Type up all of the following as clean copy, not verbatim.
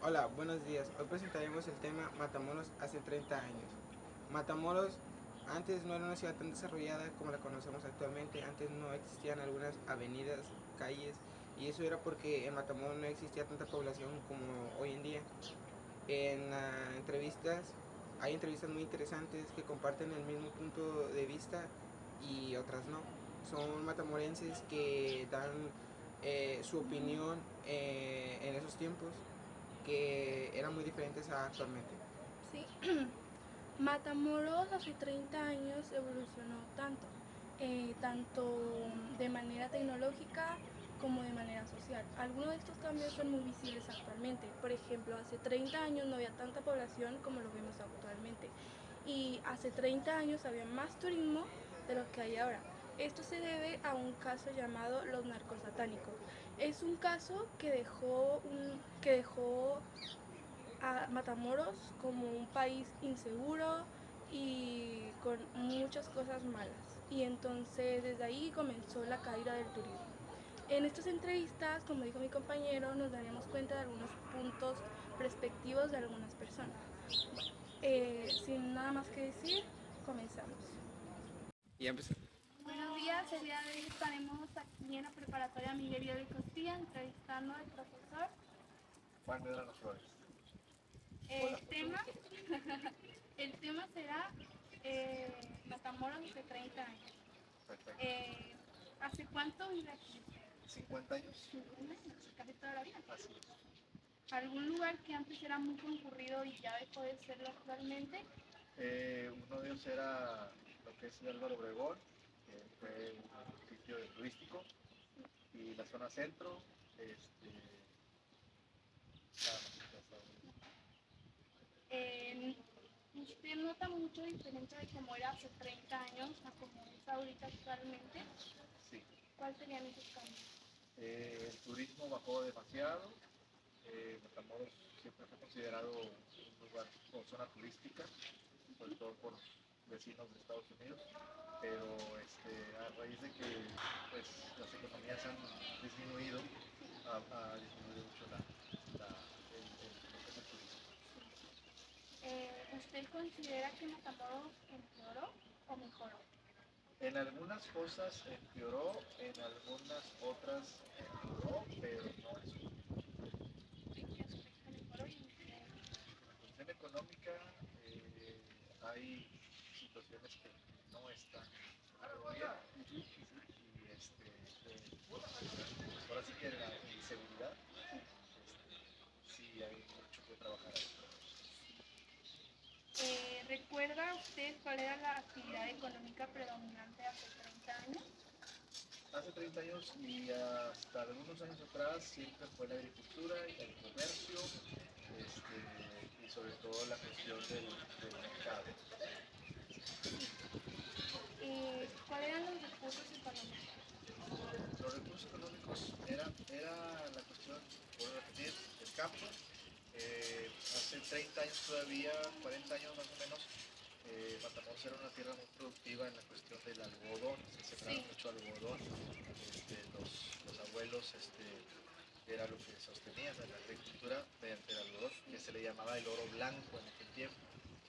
Hola, buenos días. Hoy presentaremos el tema Matamoros hace 30 años. Matamoros antes no era una ciudad tan desarrollada como la conocemos actualmente. Antes no existían algunas avenidas, calles, y eso era porque en Matamoros no existía tanta población como hoy en día. En entrevistas hay entrevistas muy interesantes que comparten el mismo punto de vista y otras no. Son matamorenses que dan su opinión en esos tiempos que eran muy diferentes a actualmente. Sí, Matamoros hace 30 años evolucionó tanto de manera tecnológica como de manera social. Algunos de estos cambios son muy visibles actualmente. Por ejemplo, hace 30 años no había tanta población como lo vemos actualmente. Y hace 30 años había más turismo de lo que hay ahora. Esto se debe a un caso llamado los narcosatánicos. Es un caso que dejó a Matamoros como un país inseguro y con muchas cosas malas. Y entonces desde ahí comenzó la caída del turismo. En estas entrevistas, como dijo mi compañero, nos daremos cuenta de algunos puntos perspectivos de algunas personas. Bueno, sin nada más que decir, comenzamos. Y empecé. Buenos días, el día de hoy estaremos aquí en la preparatoria Miguel Hidalgo de Costilla entrevistando al profesor. Juan Medrano Flores. El Hola, tema, mucho gusto. el tema será Matamoros hace 30 años. Perfecto. Eh, ¿Hace cuánto vive aquí? 50 años. 50 años, casi toda la vida. Así es. ¿Algún lugar que antes era muy concurrido y ya dejó de serlo actualmente? Uno de ellos era lo que es el Álvaro Obregón, que fue un sitio turístico, y la zona centro, nada más, hasta ahora. Eh, ¿Usted nota mucho diferencia de cómo era hace 30 años a cómo es ahorita actualmente? Sí. ¿Cuáles serían esos cambios? El turismo bajó demasiado. Matamoros siempre fue considerado un lugar o zona turística, sobre todo por vecinos de Estados Unidos, pero a raíz de que pues, las economías han disminuido, ha disminuido mucho lo que es el turismo. ¿Usted considera que Matamoros empeoró o mejoró? En algunas cosas empeoró, en algunas otras empeoró, pero no es un. ¿En qué aspecto mejoró y en qué? En la cuestión económica hay situaciones que no están bien y pues ahora sí que en la inseguridad sí hay mucho que trabajar ahí. ¿Recuerda usted cuál era la actividad económica predominante hace 30 años? Hace 30 años y hasta algunos años atrás siempre fue la agricultura y el comercio y sobre todo la cuestión del mercado. ¿Cuáles eran los recursos económicos? Los recursos económicos era la cuestión, por repetir, el campo. Hace 30 años todavía, 40 años más o menos, Matamoros era una tierra muy productiva en la cuestión del algodón, se sembraba Sí. mucho algodón. Los abuelos era lo que sostenían en la agricultura mediante el algodón, que se le llamaba el oro blanco en aquel tiempo.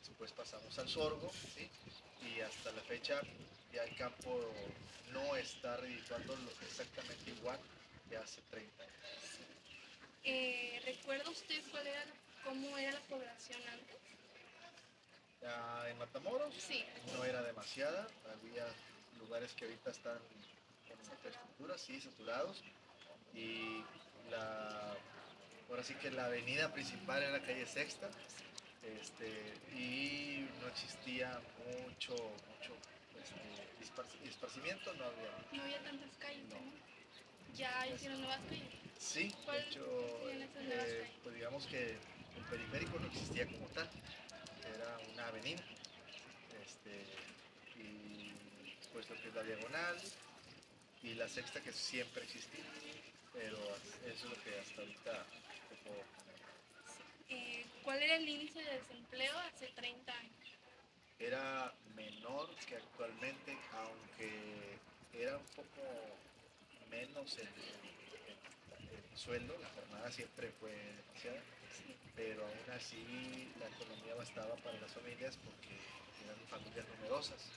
Después pasamos al sorgo, ¿sí? Y hasta la fecha ya el campo no está redituando exactamente igual que hace 30 años. ¿Recuerda usted cómo era la población antes? En Matamoros Sí. no era demasiada, había lugares que ahorita están con infraestructura, sí, saturados, y ahora sí que la avenida principal era la calle Sexta, y no existía mucho esparcimiento, no había No mucho. había tantas calles, No. ¿no? Ya hicieron nuevas calles. Sí, de ¿Cuáles hecho, serían esas nuevas calles? pues digamos que el periférico no existía como tal, era una avenida, y pues lo que es la diagonal y la sexta que siempre existía, pero eso es lo que hasta ahorita te puedo poner. ¿Cuál era el índice de desempleo hace 30 años? Era menor que actualmente, aunque era un poco menos el sueldo, la jornada siempre fue demasiada, así la economía bastaba para las familias porque eran familias numerosas.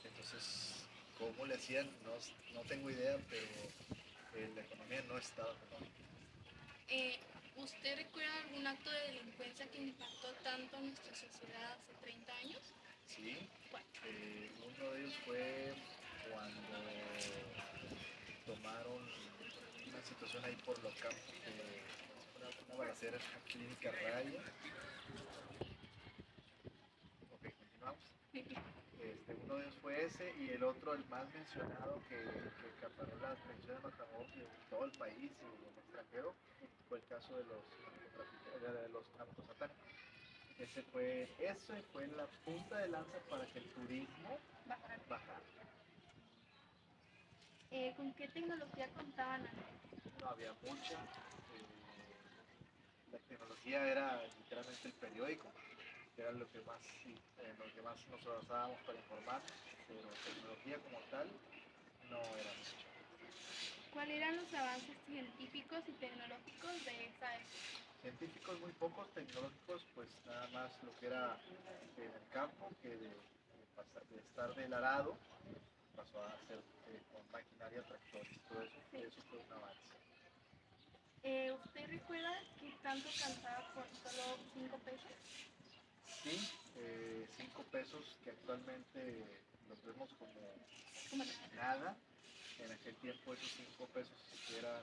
Entonces, ¿cómo le hacían? No, no tengo idea, pero la economía no estaba como... ¿Usted recuerda algún acto de delincuencia que impactó tanto en nuestra sociedad hace 30 años? Sí, ¿Cuál? uno de ellos fue cuando tomaron una situación ahí por los campos una balacera aquí en Carraya. Ok, continuamos. Uno de ellos fue ese y el otro, el más mencionado que acaparó la atención de Matamoros y de todo el país y del extranjero, fue el caso de los narcosatánicos. Ese fue la punta de lanza para que el turismo bajara. ¿Con qué tecnología contaban antes? No había mucha. La tecnología era literalmente el periódico, que era lo que más nos basábamos para informar, pero tecnología como tal no era mucho. ¿Cuáles eran los avances científicos y tecnológicos de esa época? Científicos muy pocos, tecnológicos pues nada más lo que era en el campo, que de estar del arado pasó a hacer con maquinaria, tractores, todo eso, sí. Eso fue un avance. ¿Usted recuerda que tanto cantaba por solo 5 pesos? Sí, 5 pesos que actualmente los vemos como nada. En aquel tiempo esos 5 pesos eran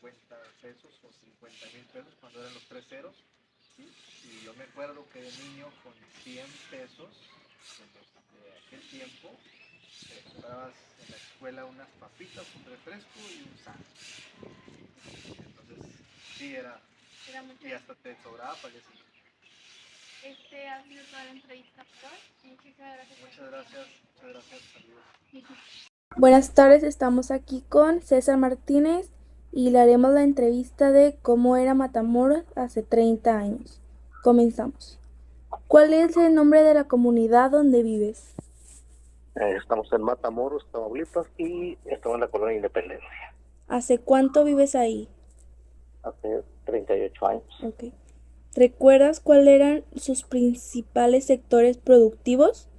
50 pesos o 50,000 pesos cuando eran los 3 ceros. ¿Sí? Y yo me acuerdo que de niño con 100 pesos de aquel tiempo comprabas en la escuela unas papitas, un refresco y un sándwich. Entonces sí era mucho. Y hasta te sobraba para el día siguiente. Ha sido toda la entrevista por hoy. Muchas gracias. Muchas gracias, saludos. Buenas tardes, estamos aquí con César Martínez y le haremos la entrevista de cómo era Matamoros hace 30 años. Comenzamos. ¿Cuál es el nombre de la comunidad donde vives? Estamos en Matamoros, Tamaulipas, y estamos en la colonia Independencia. ¿Hace cuánto vives ahí? Hace 38 años. Okay. ¿Recuerdas cuáles eran sus principales sectores productivos?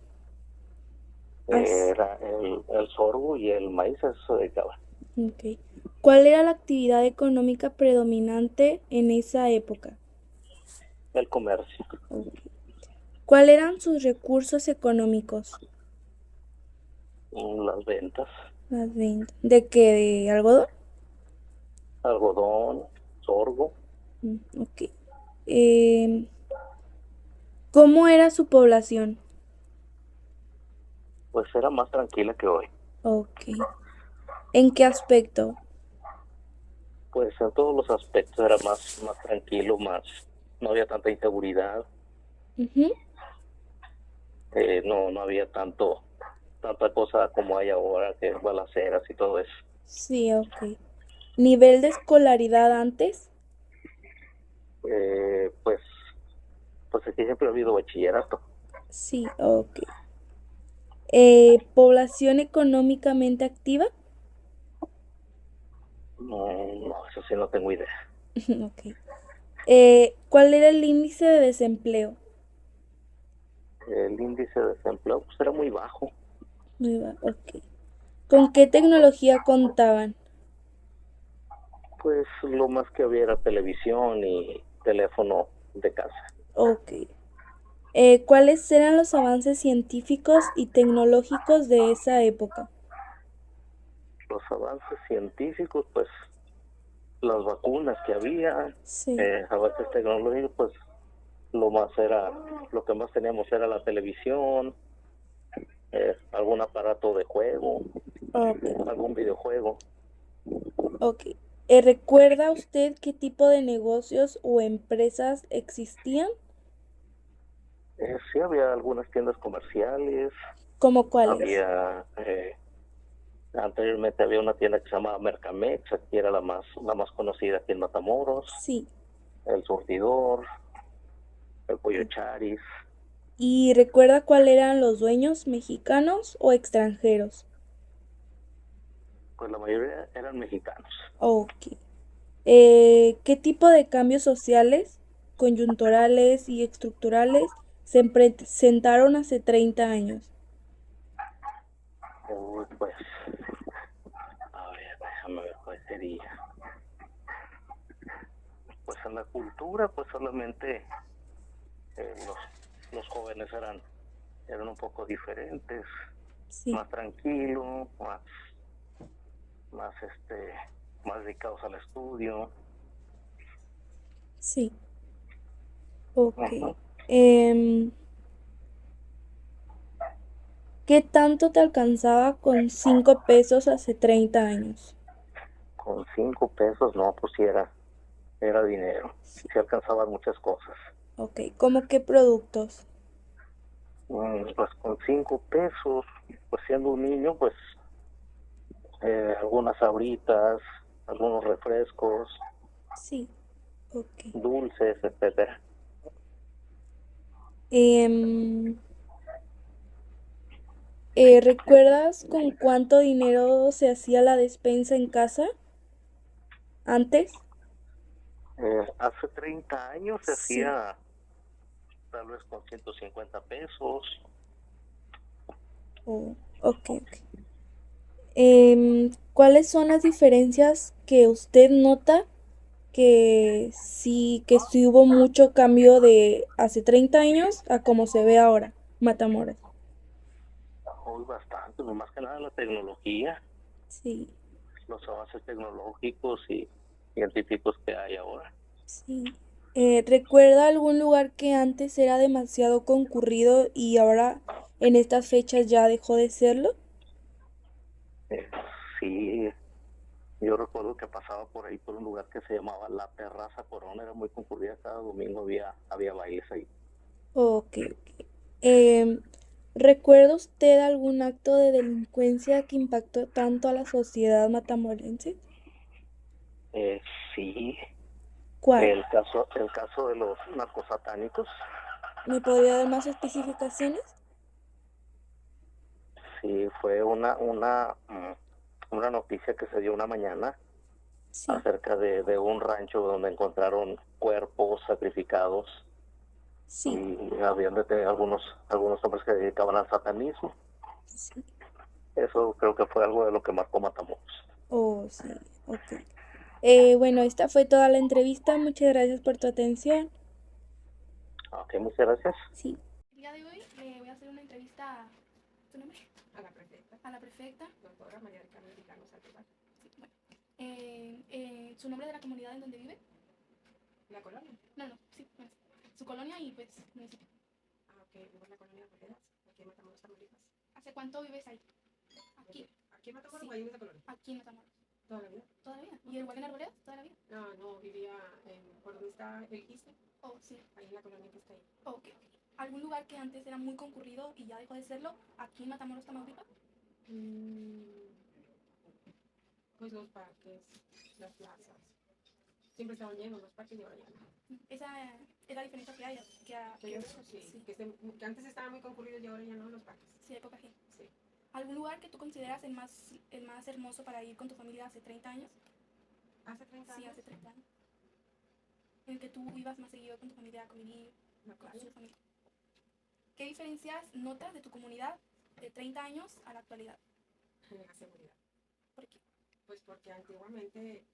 Era el sorgo y el maíz, a eso se dedicaba. Okay. ¿Cuál era la actividad económica predominante en esa época? El comercio. Okay. ¿Cuáles eran sus recursos económicos? Las ventas. Las ventas. ¿De qué? ¿De algodón? Algodón, sorgo. Ok. ¿Cómo era su población? Pues era más tranquila que hoy. Ok. ¿En qué aspecto? Pues en todos los aspectos era más tranquilo, no había tanta inseguridad. Uh-huh. No había tanta cosa como hay ahora, que es balaceras y todo eso. Sí, ok. ¿Nivel de escolaridad antes? Pues aquí siempre ha habido bachillerato. Sí, ok. ¿Población económicamente activa? No, eso sí no tengo idea. Ok. ¿Cuál era el índice de desempleo? El índice de desempleo pues era muy bajo. Muy bajo, ok. ¿Con qué tecnología contaban? Pues lo más que había era televisión y teléfono de casa. Ok. ¿Cuáles eran los avances científicos y tecnológicos de esa época? Los avances científicos, pues las vacunas que había, Sí. avances tecnológicos, pues lo que más teníamos era la televisión, algún aparato de juego, Okay. algún videojuego. Ok. ¿Recuerda usted qué tipo de negocios o empresas existían? Sí, había algunas tiendas comerciales. ¿Cómo cuáles? Anteriormente había una tienda que se llamaba Mercamex, aquí era la más conocida aquí en Matamoros. Sí. El Surtidor, el Pollo Charis. ¿Y recuerda cuáles eran los dueños, mexicanos o extranjeros? Pues la mayoría eran mexicanos. Ok. ¿Qué tipo de cambios sociales coyunturales y estructurales se presentaron hace 30 años? Uy, pues, a ver, déjame ver cuál sería. Pues en la cultura, pues solamente los jóvenes eran un poco diferentes, Sí, más tranquilos, más, más dedicados al estudio. sí, ok. Ajá. Em, ¿Qué tanto te alcanzaba con 5 pesos hace 30 años? Con 5 pesos, no, pues sí era dinero. Sí, Sí alcanzaban muchas cosas. ok. ¿Cómo qué productos? Pues con 5 pesos, pues siendo un niño, pues algunas sabritas, algunos refrescos, Sí, ok. dulces, etcétera. Em, ¿Recuerdas con cuánto dinero se hacía la despensa en casa antes? Hace 30 años se Sí. hacía tal vez con 150 pesos. Oh, ok, ok. ¿Cuáles son las diferencias que usted nota que sí hubo mucho cambio de hace 30 años a como se ve ahora, Matamoros? Hoy bastante, pues más que nada la tecnología, Sí, los avances tecnológicos y científicos que hay ahora. sí. ¿Recuerda algún lugar que antes era demasiado concurrido y ahora en estas fechas ya dejó de serlo? Eh, sí, yo recuerdo que pasaba por ahí por un lugar que se llamaba La Terraza Corona, era muy concurrida, cada domingo había bailes ahí. Ok, ok. Em, ¿Recuerda usted algún acto de delincuencia que impactó tanto a la sociedad matamorense? Eh, sí, ¿Cuál? el caso de los narcosatánicos, ¿Me podría dar más especificaciones? sí, fue una noticia que se dio una mañana Sí, acerca de un rancho donde encontraron cuerpos sacrificados sí, y habían detenido algunos hombres que se dedicaban al satanismo. sí. Eso creo que fue algo de lo que marcó Matamoros. Oh, sí, ok. Bueno, esta fue toda la entrevista. Muchas gracias por tu atención. Ok, muchas gracias. Sí. El día de hoy le voy a hacer una entrevista a... ¿Tu nombre? A la prefecta, A la prefecta. doctora María del Carmen Vilano Sandoval. Sí, bueno. ¿Su nombre de la comunidad en donde vive? ¿La colonia? No, no, sí, bueno, su colonia y pues municipio. Ah, ok, vivo en la colonia Arboledas, aquí en Matamoros, Tamaulipas. ¿Hace cuánto vives ahí? Aquí. ¿Aquí en Matamoros Sí. o ahí en esa colonia? Aquí en Matamoros. Toda la vida. ¿Toda la vida? ¿Y igual en Arboledas? ¿Toda la vida? No, no, vivía por donde está el ISTE, Oh, sí. ahí en la colonia que está ahí. Ok, ok. ¿Algún lugar que antes era muy concurrido y ya dejó de serlo? Aquí en Matamoros, Tamaulipas. Mm, pues los parques, las plazas. Siempre estaban llenos los parques y ahora ya no. Esa es la diferencia que hay. Que yo veo, sí, Sí, que antes estaban muy concurridos y ahora ya no los parques. sí, hay poca gente. Sí. ¿Algún lugar que tú consideras el más hermoso para ir con tu familia hace 30 años? Hace 30 Sí, años, hace 30 años. En el que tú ibas más seguido con tu familia a convivir, la con playa, su familia. ¿Qué diferencias notas de tu comunidad de 30 años a la actualidad? la seguridad. ¿Por qué? Pues porque antiguamente,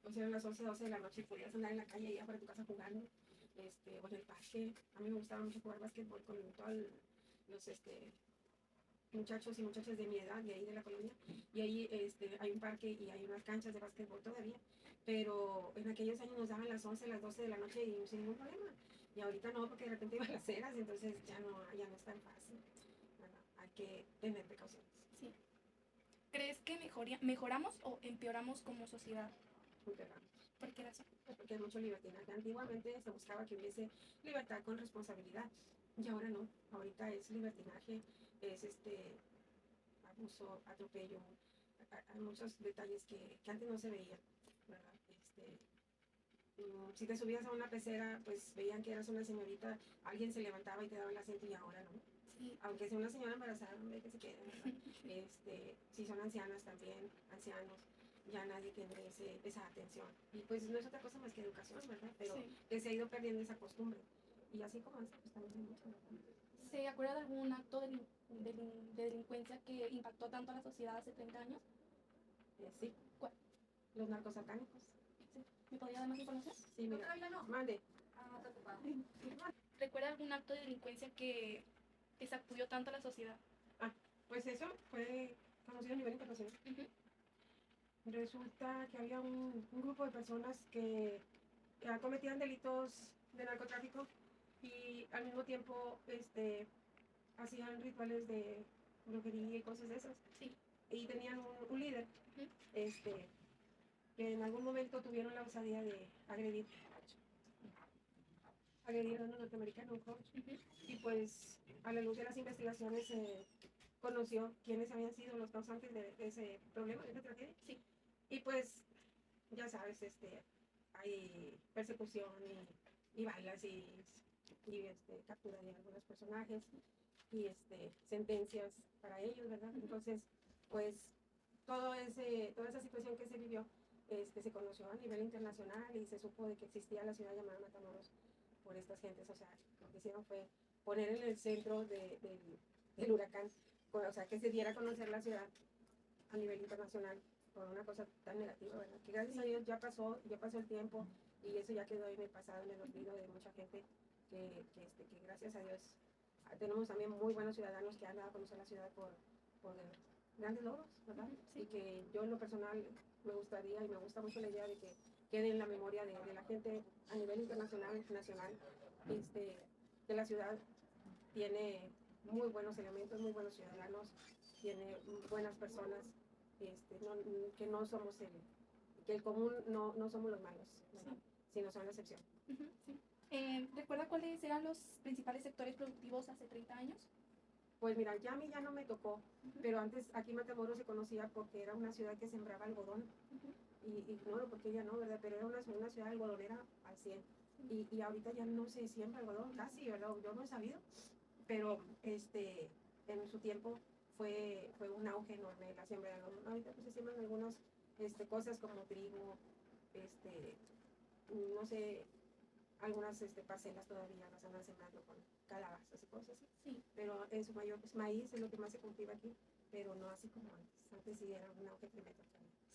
o sea, a las 11, 12 de la noche podías andar en la calle allá para tu casa jugando, o en el parque. A mí me gustaba mucho jugar básquetbol con todos los muchachos y muchachas de mi edad, de ahí de la colonia. Y ahí hay un parque y hay unas canchas de básquetbol todavía. Pero en aquellos años nos daban las 11, las 12 de la noche y sin ningún problema. Y ahorita no, porque de repente iban las ceras, entonces ya no es tan fácil. Bueno, hay que tener precauciones. Sí. ¿Crees que mejoramos o empeoramos como sociedad? Empeoramos. ¿Por qué razón? Porque hay mucho libertinaje. Antiguamente se buscaba que hubiese libertad con responsabilidad y ahora no. Ahorita es libertinaje, es abuso, atropello. Hay muchos detalles que antes no se veían, ¿verdad? Si te subías a una pecera, pues veían que eras una señorita, alguien se levantaba y te daba el asiento y ahora no. Sí. Aunque sea una señora embarazada, hombre, que se quede, ¿verdad? Si son ancianas también, ancianos. ya nadie tiene esa atención. Y pues no es otra cosa más que educación, ¿verdad? Pero Sí. que se ha ido perdiendo esa costumbre. Y así como esa, pues también hay mucho, ¿verdad? ¿Se acuerda de algún acto de delincuencia que impactó tanto a la sociedad hace 30 años? Sí, ¿Cuál? los narcosatánicos. Sí. ¿Me podría dar más información? Sí, mira, mande. ¿Recuerda algún acto de delincuencia que sacudió tanto a la sociedad? Pues eso fue conocido a nivel internacional. Ujú. Resulta que había un grupo de personas que cometían delitos de narcotráfico y al mismo tiempo hacían rituales de brujería y cosas de esas. Sí. Y tenían un líder Ujú. que en algún momento tuvieron la osadía de agredir a un norteamericano, un coach. Ujú. Y pues a la luz de las investigaciones se conoció quiénes habían sido los causantes de ese problema, de esa tragedia. Sí. Y pues, ya sabes, hay persecución y balas y captura de algunos personajes y sentencias para ellos, ¿verdad? Entonces, pues, toda esa situación que se vivió se conoció a nivel internacional y se supo de que existía la ciudad llamada Matamoros por estas gentes. O sea, lo que hicieron fue poner en el centro del huracán, o sea, que se diera a conocer la ciudad a nivel internacional por una cosa tan negativa, ¿verdad? Que gracias a Dios ya pasó el tiempo y eso ya quedó en el pasado, en el olvido de mucha gente que gracias a Dios tenemos también muy buenos ciudadanos que han dado a conocer la ciudad por grandes logros, ¿verdad? Sí. Y que yo en lo personal me gustaría y me gusta mucho la idea de que quede en la memoria de la gente a nivel internacional, nacional, que la ciudad tiene muy buenos elementos, muy buenos ciudadanos, tiene buenas personas, que no somos que el común no somos los malos, ¿verdad? Sino son la excepción. Ujú, sí. ¿Recuerda cuáles eran los principales sectores productivos hace 30 años? Pues mira, ya a mí ya no me tocó, Ujú. pero antes aquí Matamoros se conocía porque era una ciudad que sembraba algodón. Ujú. Y ignoro porque ya no, ¿verdad? Pero era una ciudad algodonera al 100. Y ahorita ya no se siembra algodón, casi, ¿verdad? Yo no he sabido, pero en su tiempo fue un auge enorme la siembra de algodón. Ahorita pues se siembran algunas cosas como trigo, no sé, algunas parcelas todavía las andan sembrando con calabazas y cosas así. Sí. Pero en su mayor, pues maíz es lo que más se cultiva aquí, pero no así como antes. Antes sí era un auge tremendo.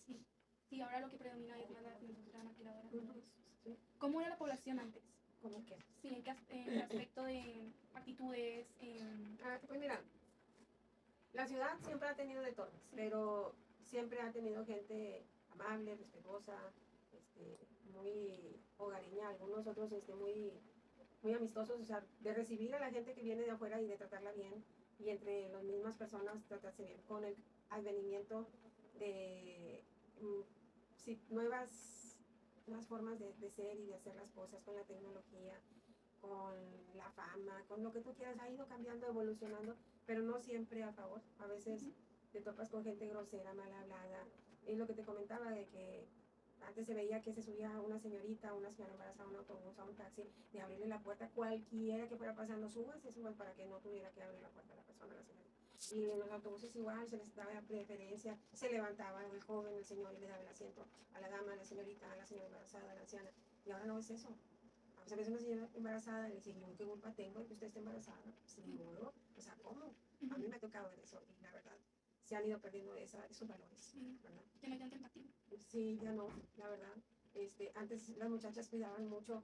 Sí. Sí, ahora lo que predomina es la industria maquiladora. Ujú, sí. ¿Cómo era la población antes? ¿Cómo que? Sí, en el aspecto de actitudes, Pues mira, la ciudad siempre ha tenido de todo, pero siempre ha tenido gente amable, respetuosa, muy hogareña, algunos otros muy amistosos, o sea, de recibir a la gente que viene de afuera y de tratarla bien, y entre las mismas personas tratarse bien, con el advenimiento de sí, nuevas formas de ser y de hacer las cosas con la tecnología, con la fama, con lo que tú quieras, ha ido cambiando, evolucionando, pero no siempre a favor. A veces te topas con gente grosera, mal hablada. Es lo que te comentaba de que antes se veía que se subía una señorita, una señora embarazada a un autobús, a un taxi, de abrirle la puerta, cualquiera que fuera pasando, súbase para que no tuviera que abrir la puerta a la persona, a la señora. Y en los autobuses igual se les daba preferencia, se levantaba el joven, el señor, y le daba el asiento a la dama, a la señorita, a la señora embarazada, a la anciana. Y ahora no es eso. A veces una señora embarazada le dice, ¿yo qué culpa tengo de que usted esté embarazada? Pues ni modo. O sea, ¿cómo? A mí me ha tocado ver eso y la verdad, se han ido perdiendo esos valores, ¿verdad? ya no hay tanta empatía. Sí, ya no, la verdad. Antes las muchachas cuidaban mucho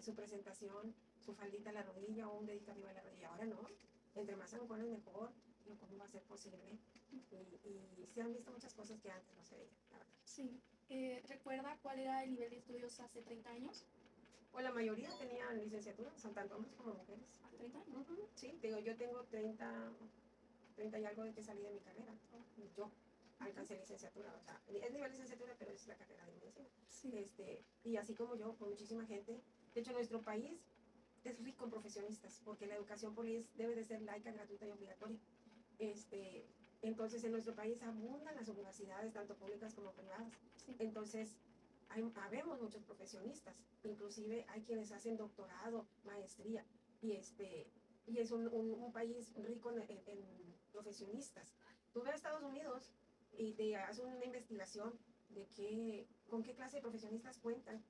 su presentación, su faldita a la rodilla o un dedito arriba de la rodilla. Ahora no. Entre más zancones mejor. Pero ¿cómo va a ser posible? Y se han visto muchas cosas que antes no se veían, la verdad. Sí. ¿Recuerda cuál era el nivel de estudios hace 30 años? O la mayoría tenían licenciatura, son tanto hombres como mujeres. ¿Hace 30 años? Sí, digo, yo tengo 30 y algo de que salí de mi carrera. Yo alcancé licenciatura, o sea, es nivel licenciatura, pero es la carrera de medicina. Sí. Y así como yo, con muchísima gente. De hecho, nuestro país es rico en profesionistas, porque la educación por ley debe de ser laica, gratuita y obligatoria. Entonces, en nuestro país abundan las universidades, tanto públicas como privadas. Sí. Entonces, habemos muchos profesionistas, inclusive hay quienes hacen doctorado, maestría, y es un país rico en profesionistas. Tú ves a Estados Unidos y te haces una investigación con qué clase de profesionistas cuentan.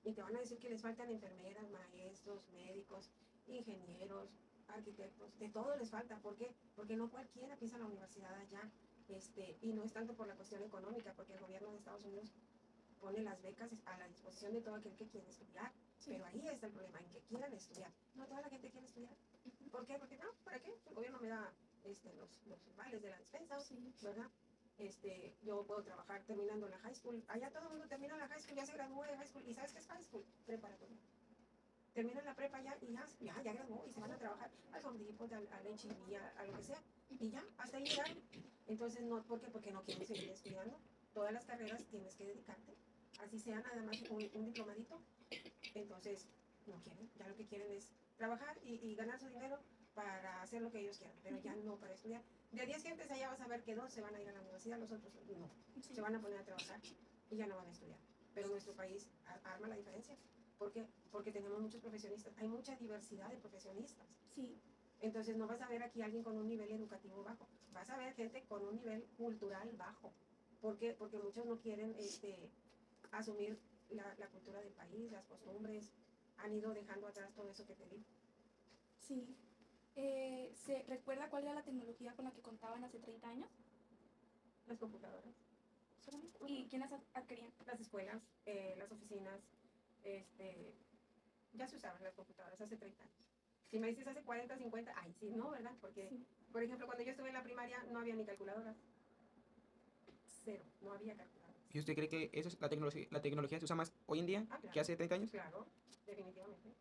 Y te van a decir que les faltan enfermeras, maestros, médicos, ingenieros, arquitectos, de todo les falta. ¿Por qué? Porque no cualquiera pisa la universidad allá. Y no es tanto por la cuestión económica, porque el gobierno de Estados Unidos pone las becas a la disposición de todo aquel que quiere estudiar. Sí. Pero ahí está el problema, en que quieran estudiar. No toda la gente quiere estudiar. ¿Por qué? Porque no, ¿para qué? El gobierno me da los vales de la despensa, sí, ¿verdad? Yo puedo trabajar terminando la high school. Allá todo el mundo termina la high school, ya se graduó de high school. ¿Y sabes qué es high school? Preparatoria. Terminan la prepa ya y ya graduó y se van a trabajar al Home Depot, al H&B, a lo que sea. Y ya, hasta ahí llegaron. Entonces, no, ¿por qué? Porque no quieren seguir estudiando. Todas las carreras tienes que dedicarte. Así sea nada más un diplomadito. Entonces, no quieren. Ya lo que quieren es trabajar y ganar su dinero para hacer lo que ellos quieran, pero ya no para estudiar. De 10 gentes allá vas a ver que 2 se van a ir a la universidad, los otros no. Sí. Se van a poner a trabajar y ya no van a estudiar. Pero nuestro país arma la diferencia. ¿Por qué? Porque tenemos muchos profesionistas. Hay mucha diversidad de profesionistas. Sí. Entonces no vas a ver aquí a alguien con un nivel educativo bajo. Vas a ver gente con un nivel cultural bajo. ¿Por qué? Porque muchos no quieren asumir la cultura del país, las costumbres. Han ido dejando atrás todo eso que te digo. Sí. ¿Se recuerda cuál era la tecnología con la que contaban hace 30 años? Las computadoras. ¿Solamente? ¿Y quiénes adquirían? Las escuelas, las oficinas, ya se usaban las computadoras hace 30 años. Si me dices hace 40, 50, ay, sí, no, ¿verdad? Porque, sí. Por ejemplo, cuando yo estuve en la primaria no había ni calculadoras. Cero, no había calculadoras. ¿Y usted cree que eso es la tecnología se usa más hoy en día claro, que hace 30 años? Claro, definitivamente.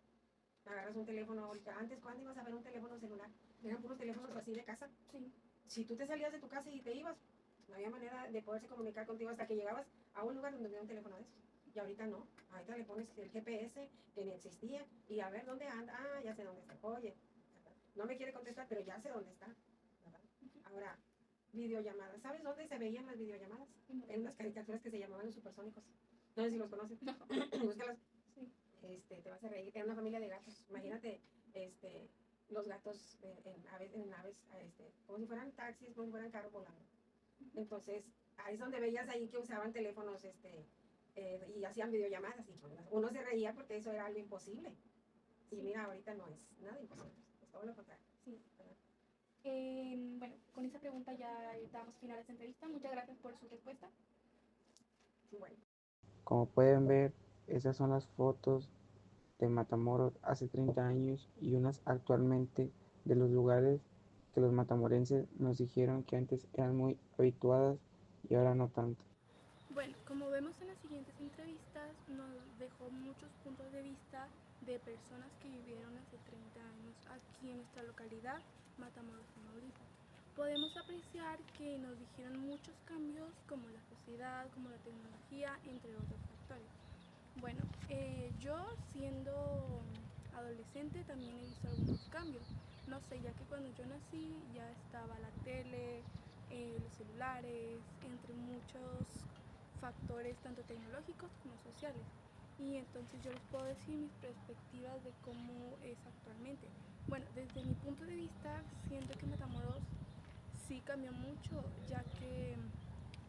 Agarras un teléfono ahorita. Antes, ¿cuándo ibas a ver un teléfono celular? Eran puros teléfonos así de casa. Sí. Si tú te salías de tu casa y te ibas, no había manera de poderse comunicar contigo hasta que llegabas a un lugar donde había un teléfono de esos. Y ahorita no. Ahorita le pones el GPS que ni existía y a ver dónde anda. Ah, ya sé dónde está. Oye, no me quiere contestar, pero ya sé dónde está. ¿Verdad? Ahora, videollamadas. ¿Sabes dónde se veían las videollamadas? En unas caricaturas que se llamaban los supersónicos. No sé si los conoces. No. Búscalas. Sí. Te vas a reír. Era una familia de gatos. Imagínate, los gatos en aves, como si fueran taxis, como si fueran carros volando. Entonces, ahí es donde veías ahí que usaban teléfonos, y hacían videollamadas. Y uno se reía porque eso era algo imposible. Y mira, ahorita no es nada imposible. Es todo lo contrario. Sí. Bueno, con esa pregunta ya damos final a esta entrevista. Muchas gracias por su respuesta. Bueno. Como pueden ver, esas son las fotos de Matamoros hace 30 años y unas actualmente de los lugares que los matamorenses nos dijeron que antes eran muy habituadas y ahora no tanto. Bueno, como vemos en las siguientes entrevistas, nos dejó muchos puntos de vista de personas que vivieron hace 30 años aquí en nuestra localidad, Matamoros, Tamaulipas. Podemos apreciar que nos dijeron muchos cambios como la sociedad, como la tecnología, entre otros factores. Bueno, yo siendo adolescente también he visto algunos cambios. No sé, ya que cuando yo nací ya estaba la tele, los celulares, entre muchos factores tanto tecnológicos como sociales. Y entonces yo les puedo decir mis perspectivas de cómo es actualmente. Bueno, desde mi punto de vista, siento que Matamoros sí cambió mucho, ya que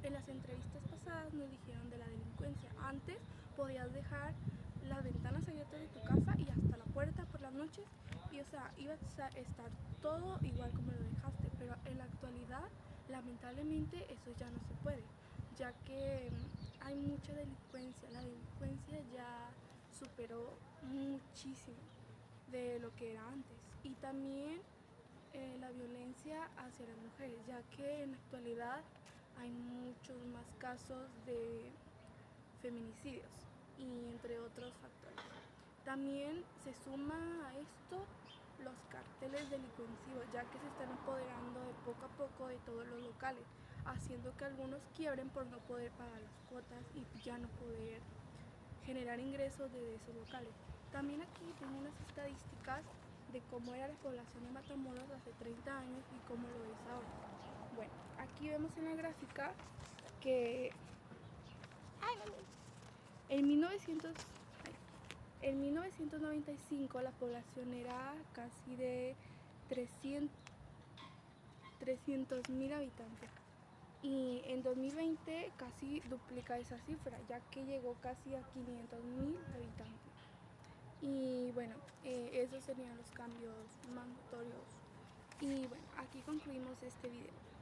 en las entrevistas pasadas nos dijeron de la delincuencia. Antes podías dejar las ventanas abiertas de tu casa y hasta la puerta por las noches y o sea, iba a estar todo igual como lo dejaste, pero en la actualidad lamentablemente eso ya no se puede, ya que hay mucha delincuencia. La delincuencia ya superó muchísimo de lo que era antes y también la violencia hacia las mujeres, ya que en la actualidad hay muchos más casos de feminicidios y entre otros factores. También se suma a esto los carteles delincuencivos, ya que se están apoderando de poco a poco de todos los locales, haciendo que algunos quiebren por no poder pagar las cuotas y ya no poder generar ingresos de esos locales. También aquí tengo unas estadísticas de cómo era la población de Matamoros hace 30 años y cómo lo es ahora. Bueno, aquí vemos en la gráfica que en 1995 la población era casi de 300.000 habitantes y en 2020 casi duplica esa cifra, ya que llegó casi a 500.000 habitantes. Y bueno, esos serían los cambios más notorios. Y bueno, aquí concluimos este video.